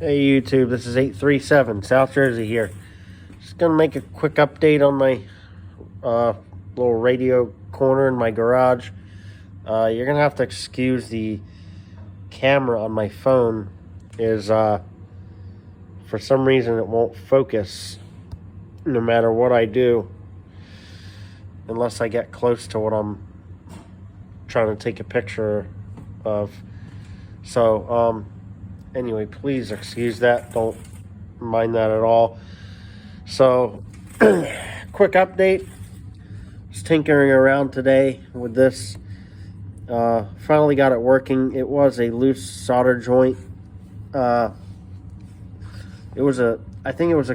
Hey YouTube, this is 837 South Jersey here. Just gonna make a quick update on my little radio corner in my garage. You're gonna have to excuse the camera on my phone. Is for some reason it won't focus no matter what I do, unless I get close to what I'm trying to take a picture of. So anyway, please excuse that. Don't mind that at all. So, quick update. Was tinkering around today with this. Finally got it working. It was a loose solder joint. I think it was a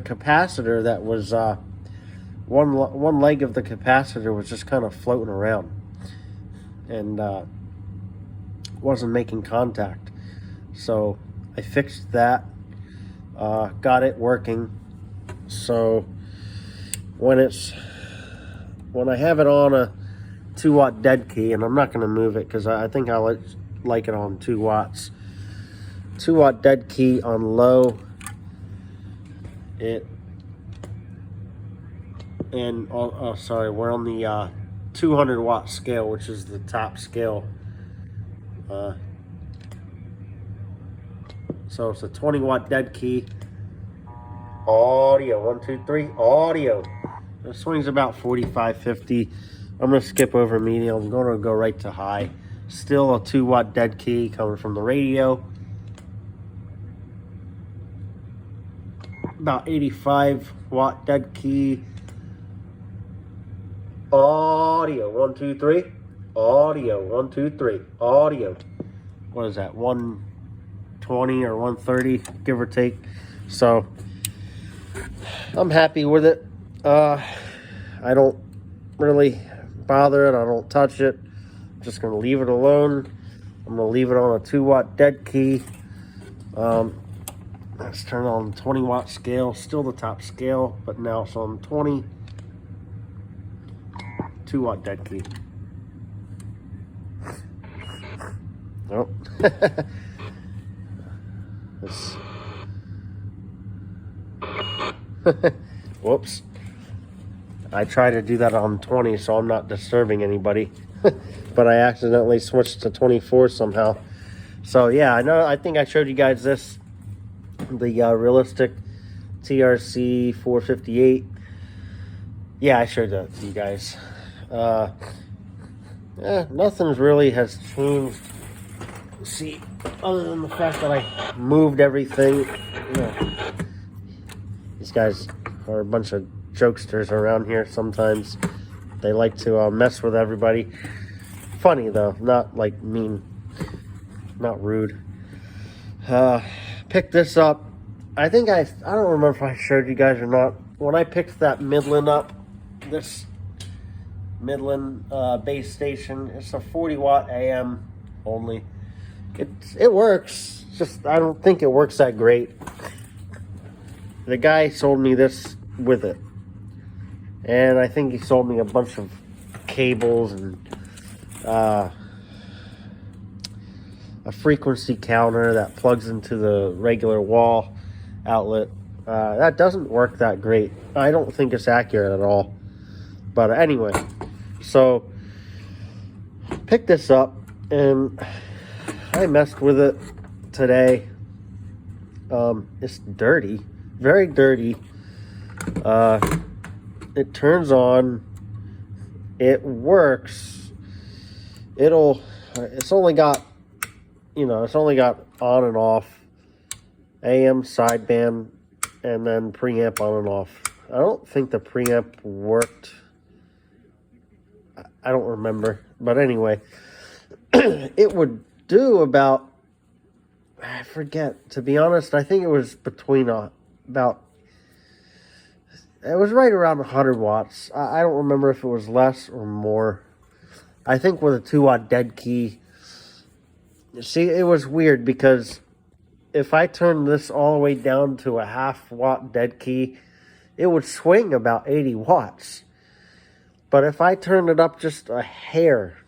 capacitor that was one leg of the capacitor was just kind of floating around and wasn't making contact. So I fixed that, got it working. So when I have it on a 2-watt dead key, and I'm not going to move it because I think I like it on 2 watts. 2-watt dead key on low. Sorry, we're on the 200-watt scale, which is the top scale. So it's a 20-watt dead key. Audio, 1, 2, 3, audio. The swing's about 45, 50. I'm going to skip over medium. I'm going to go right to high. Still a 2-watt dead key coming from the radio. About 85-watt dead key. Audio, 1, 2, 3. Audio, 1, 2, 3. Audio. What is that? 120 or 130, give or take. So I'm happy with it. I don't really bother it. I don't touch it. I'm just going to leave it alone. I'm going to leave it on a 2-watt dead key. Let's turn on the 20-watt scale. Still the top scale, but now it's on 20. 2-watt dead key. Oh. Whoops. I try to do that on 20 so I'm not disturbing anybody. But I accidentally switched to 24 somehow. So yeah, I think I showed you guys this. The Realistic TRC 458. Yeah, I showed that to you guys. Nothing's really has changed. See, other than the fact that I moved everything. These guys are a bunch of jokesters around here sometimes. They like to mess with everybody. Funny though, not like mean, not rude. Picked this up. I think I don't remember if I showed you guys or not. When I picked that Midland up, this Midland base station, it's a 40-watt AM only. It works, just I don't think it works that great. The guy sold me this with it, and I think he sold me a bunch of cables and a frequency counter that plugs into the regular wall outlet. That doesn't work that great. I don't think it's accurate at all. But anyway, so picked this up and I messed with it today. It's dirty, very dirty. It turns on, it works. It's only got on and off, AM sideband, and then preamp on and off. I don't think the preamp worked. I don't remember, but anyway, it would do about, I forget, to be honest. I think it was between it was right around 100 watts. I don't remember if it was less or more. I think with a 2-watt dead key, see, it was weird because if I turned this all the way down to a 1/2-watt dead key, it would swing about 80 watts. But if I turned it up just a hair,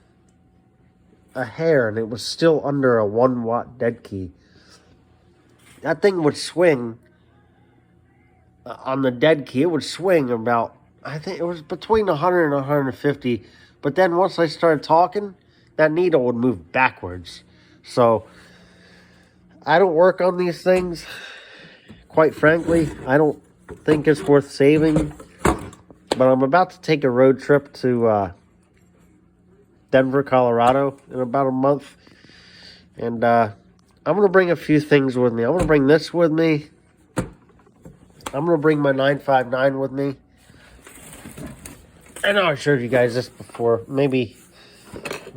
and it was still under a 1-watt dead key, that thing would swing on the dead key. It would swing about, I think it was between 100 and 150. But then once I started talking, that needle would move backwards. So I don't work on these things. Quite frankly, I don't think it's worth saving. But I'm about to take a road trip to Denver, Colorado in about a month. And I'm going to bring a few things with me. I'm going to bring this with me. I'm going to bring my 959 with me. I know I showed you guys this before. Maybe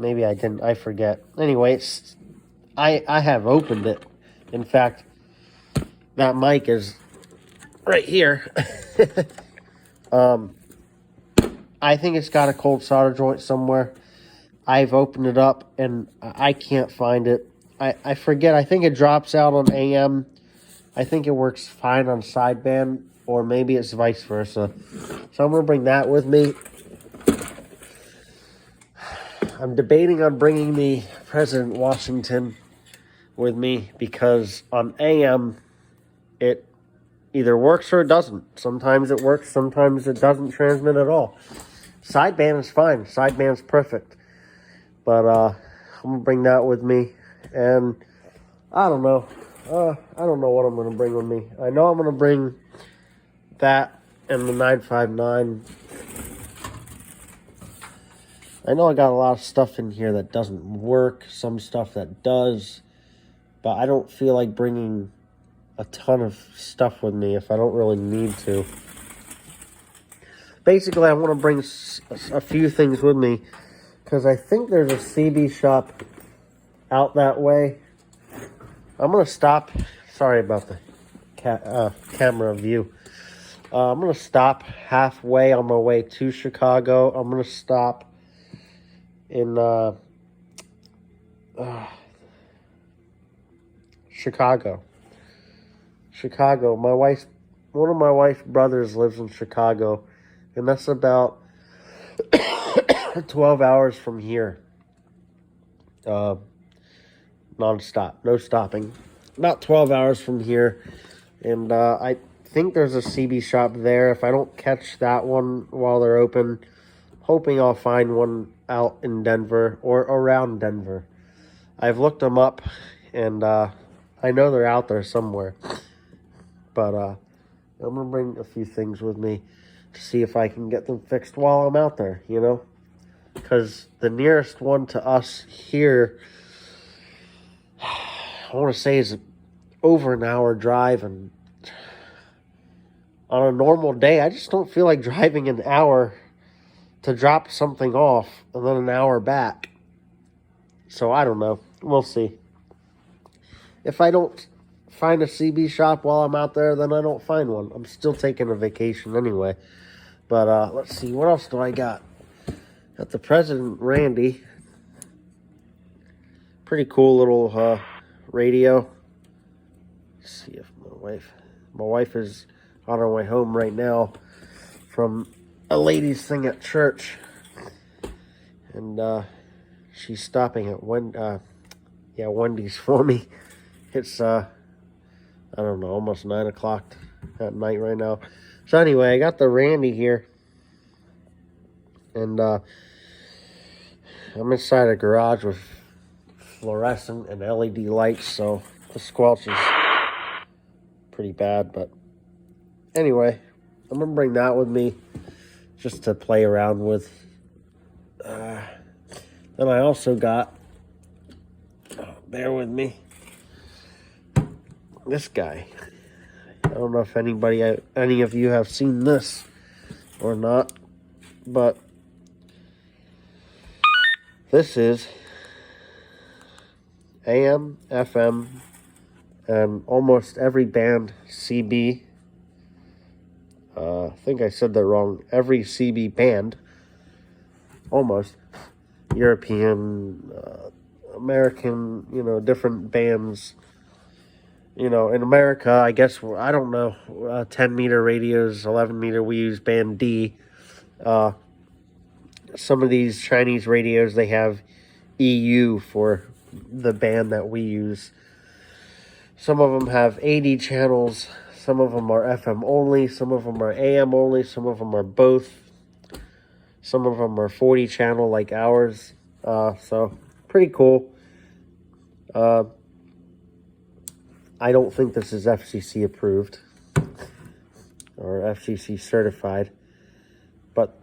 I didn't. I forget. Anyway, I have opened it. In fact, that mic is right here. I think it's got a cold solder joint somewhere. I've opened it up and I can't find it. I forget. I think it drops out on AM. I think it works fine on sideband, or maybe it's vice versa. So I'm going to bring that with me. I'm debating on bringing the President Washington with me because on AM, it either works or it doesn't. Sometimes it works, sometimes it doesn't transmit at all. Sideband is fine. Sideband's perfect. But I'm going to bring that with me. And I don't know. I don't know what I'm going to bring with me. I know I'm going to bring that and the 959. I know I got a lot of stuff in here that doesn't work. Some stuff that does. But I don't feel like bringing a ton of stuff with me if I don't really need to. Basically, I want to bring a few things with me because I think there's a CB shop out that way. I'm going to stop. Sorry about the camera view. I'm going to stop halfway on my way to Chicago. I'm going to stop in Chicago. One of my wife's brothers lives in Chicago, and that's about 12 hours from here. Non-stop, no stopping. About 12 hours from here, and I think there's a CB shop there. If I don't catch that one while they're open, hoping I'll find one out in Denver or around Denver. I've looked them up, and I know they're out there somewhere. But I'm going to bring a few things with me to see if I can get them fixed while I'm out there, you know? Because the nearest one to us here, I want to say is over an hour drive. And on a normal day, I just don't feel like driving an hour to drop something off and then an hour back. So I don't know. We'll see. If I don't find a CB shop while I'm out there, then I don't find one. I'm still taking a vacation anyway. But let's see. What else do I got? Got the President Randy. Pretty cool little radio. Let's see if my wife is on her way home right now from a ladies' thing at church, and she's stopping at Wendy's for me. It's I don't know, almost 9 o'clock at night right now. So anyway, I got the Randy here, and I'm inside a garage with fluorescent and LED lights, so the squelch is pretty bad. But anyway, I'm gonna bring that with me just to play around with. Then I also got, bear with me, this guy. I don't know if any of you have seen this or not, but this is AM, FM, and almost every band CB. I think I said that wrong. Every CB band, almost, European, American, different bands. In America, I guess, I don't know, 10-meter radios, 11-meter, we use band D. Some of these Chinese radios, they have EU for the band that we use. Some of them have 80 channels. Some of them are FM only. Some of them are AM only. Some of them are both. Some of them are 40 channel like ours. So pretty cool. I don't think this is FCC approved or FCC certified, but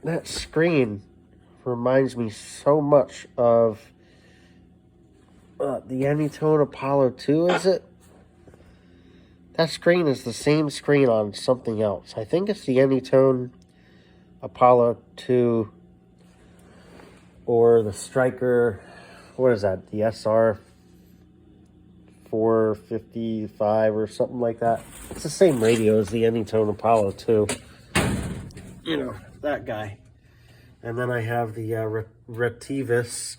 that screen reminds me so much of the Anytone Apollo 2, is it? That screen is the same screen on something else. I think it's the Anytone Apollo 2 or the Striker, what is that, the SR 455 or something like that. It's the same radio as the Anytone Apollo 2. You know, that guy. And then I have the Retevis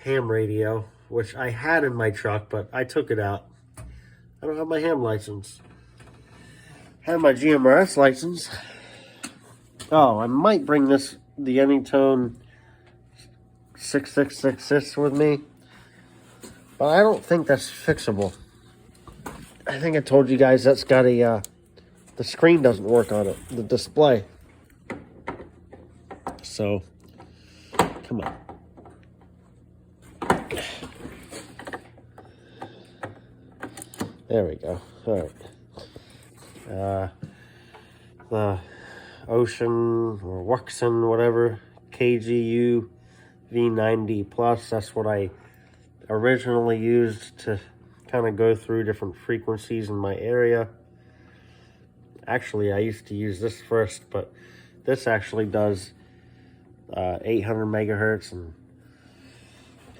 ham radio, which I had in my truck, but I took it out. I don't have my ham license. I have my GMRS license. Oh, I might bring the Anytone 6666 with me. But I don't think that's fixable. I think I told you guys that's got a, the screen doesn't work on it, the display. So, come on. There we go. All right. The Ocean or Wuxen, whatever, KGU V90 Plus, that's what I originally used to kind of go through different frequencies in my area. Actually, I used to use this first, but this actually does 800 megahertz and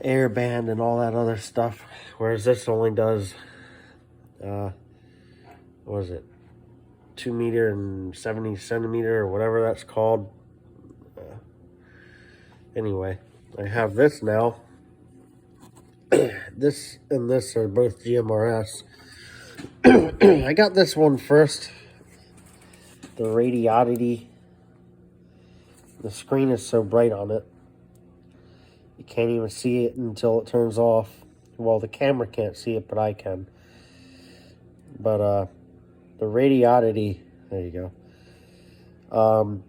airband and all that other stuff, whereas this only does what is it, 2 meter and 70 centimeter or whatever that's called. Anyway, I have this now. This and this are both GMRS. I got this one first, the Radiodity. The screen is so bright on it, you can't even see it until it turns off. Well, the camera can't see it, but I can. But the Radiodity, there you go.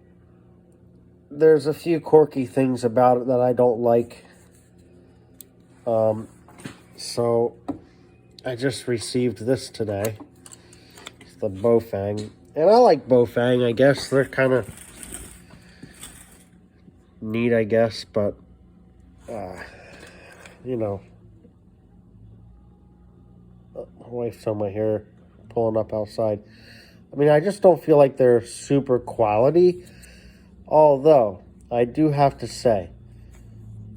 There's a few quirky things about it that I don't like. So I just received this today. It's the Baofeng. And I like Baofeng, I guess. They're kind of neat, I guess, but you know, my wife's on my hair pulling up outside. I mean, I just don't feel like they're super quality. Although, I do have to say,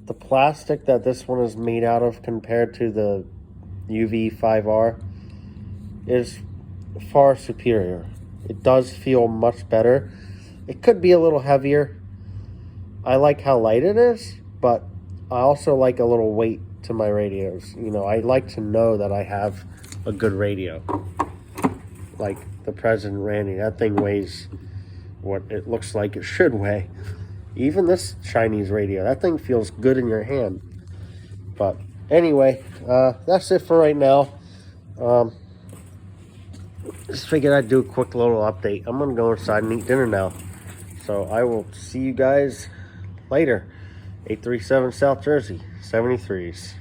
the plastic that this one is made out of compared to the UV5R is far superior. It does feel much better. It could be a little heavier. I like how light it is, but I also like a little weight to my radios. You know, I like to know that I have a good radio. Like the President Randy, that thing weighs what it looks like it should weigh. Even this Chinese radio, that thing feels good in your hand. But anyway, that's it for right now. Just figured I'd do a quick little update. I'm going to go inside and eat dinner now. So I will see you guys later. 837 South Jersey, 73s.